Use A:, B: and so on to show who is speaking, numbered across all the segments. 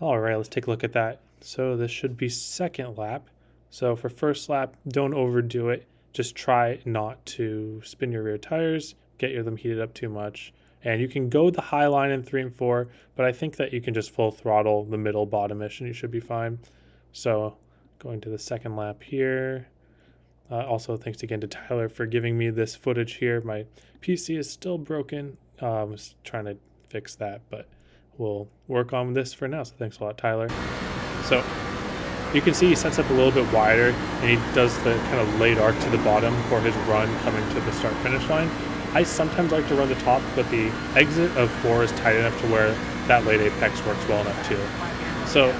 A: All right, let's take a look at that. So this should be second lap. So for first lap, don't overdo it. Just try not to spin your rear tires, get them heated up too much. And you can go the high line in 3 and 4, but I think that you can just full throttle the middle bottom-ish and you should be fine. So going to the second lap here. Also, thanks again to Tyler for giving me this footage here. My PC is still broken. I was trying to fix that, but we'll work on this for now. So thanks a lot, Tyler. So you can see he sets up a little bit wider and he does the kind of late arc to the bottom for his run coming to the start finish line. I sometimes like to run the top, but the exit of 4 is tight enough to where that late apex works well enough too. So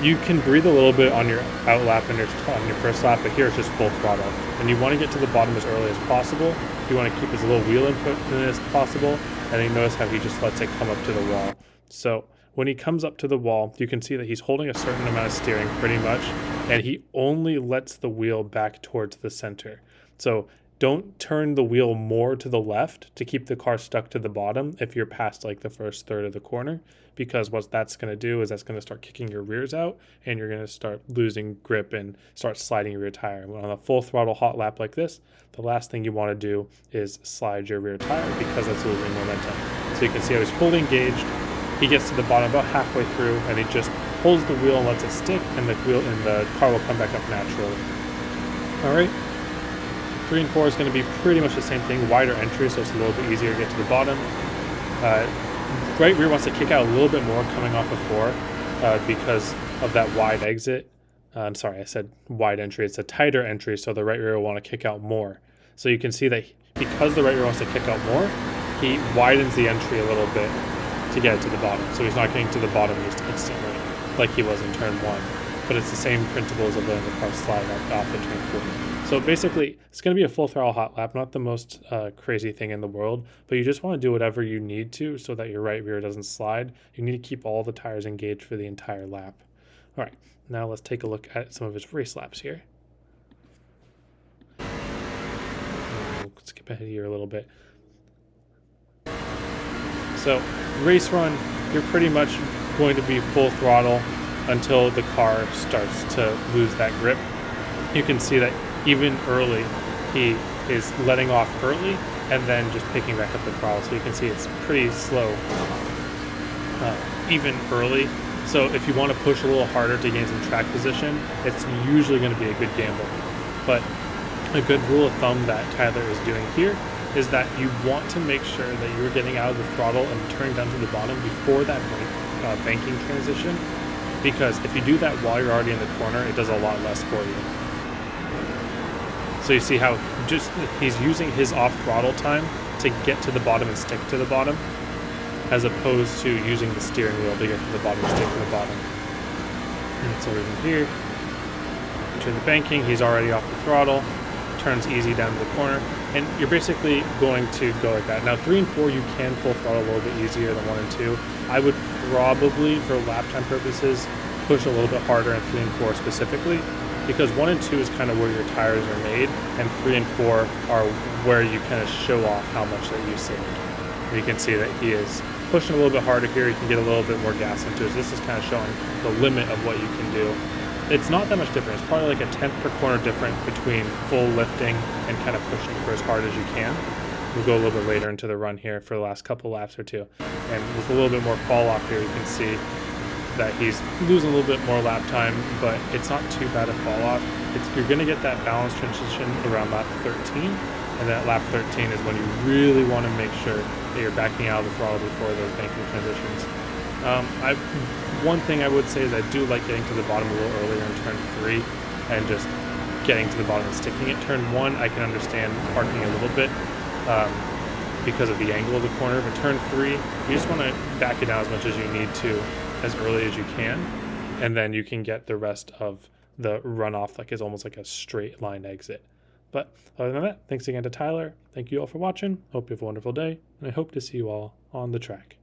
A: you can breathe a little bit on your out lap and on your first lap, but here it's just full throttle. And you want to get to the bottom as early as possible. You want to keep as little wheel input in it as possible. And you notice how he just lets it come up to the wall. So when he comes up to the wall, you can see that he's holding a certain amount of steering pretty much, and he only lets the wheel back towards the center. So don't turn the wheel more to the left to keep the car stuck to the bottom if you're past like the first third of the corner, because what that's going to do is that's going to start kicking your rears out and you're going to start losing grip and start sliding your rear tire. On a full throttle hot lap like this, the last thing you want to do is slide your rear tire because that's losing momentum. So you can see how he's fully engaged. He gets to the bottom about halfway through and he just holds the wheel and lets it stick, and the car will come back up naturally. All right. 3 and 4 is going to be pretty much the same thing, wider entry, so it's a little bit easier to get to the bottom. Right rear wants to kick out a little bit more coming off of 4 because of that wide exit. I'm sorry, I said wide entry. It's a tighter entry, so the right rear will want to kick out more. So you can see that because the right rear wants to kick out more, he widens the entry a little bit to get it to the bottom. So he's not getting to the bottom just instantly like he was in turn 1. But it's the same principles of letting the car slide off in turn 4. So basically, it's going to be a full throttle hot lap, not the most crazy thing in the world, but you just want to do whatever you need to so that your right rear doesn't slide. You need to keep all the tires engaged for the entire lap. All right, now let's take a look at some of his race laps here. We'll skip ahead here a little bit. So race run, you're pretty much going to be full throttle until the car starts to lose that grip. You can see that even early, he is letting off early and then just picking back up the throttle. So you can see it's pretty slow, even early. So if you want to push a little harder to gain some track position, it's usually going to be a good gamble. But a good rule of thumb that Tyler is doing here is that you want to make sure that you're getting out of the throttle and turning down to the bottom before that banking transition. Because if you do that while you're already in the corner, it does a lot less for you. So you see how he's using his off throttle time to get to the bottom and stick to the bottom, as opposed to using the steering wheel to get to the bottom and stick to the bottom. And so even here, into the banking, he's already off the throttle, turns easy down to the corner, and you're basically going to go like that. Now 3 and 4, you can full throttle a little bit easier than 1 and 2. I would probably, for lap time purposes, push a little bit harder in 3 and 4 specifically, because 1 and 2 is kind of where your tires are made, and 3 and 4 are where you kind of show off how much that you saved. You can see that he is pushing a little bit harder here. You can get a little bit more gas into it. So this is kind of showing the limit of what you can do. It's not that much different. It's probably like a tenth per corner difference between full lifting and kind of pushing for as hard as you can. We'll go a little bit later into the run here for the last couple laps or two. And with a little bit more fall off here, you can see that he's losing a little bit more lap time, but it's not too bad a fall off. You're going to get that balance transition around lap 13, and that lap 13 is when you really want to make sure that you're backing out of the throttle before those banking transitions. One thing I would say is I do like getting to the bottom a little earlier in turn 3 and just getting to the bottom and sticking it. Turn 1, I can understand parking a little bit because of the angle of the corner, but turn 3, you just want to back it down as much as you need to as early as you can, and then you can get the rest of the runoff like it's almost like a straight line exit. But other than that, thanks again to Tyler. Thank you all for watching. Hope you have a wonderful day, and I hope to see you all on the track.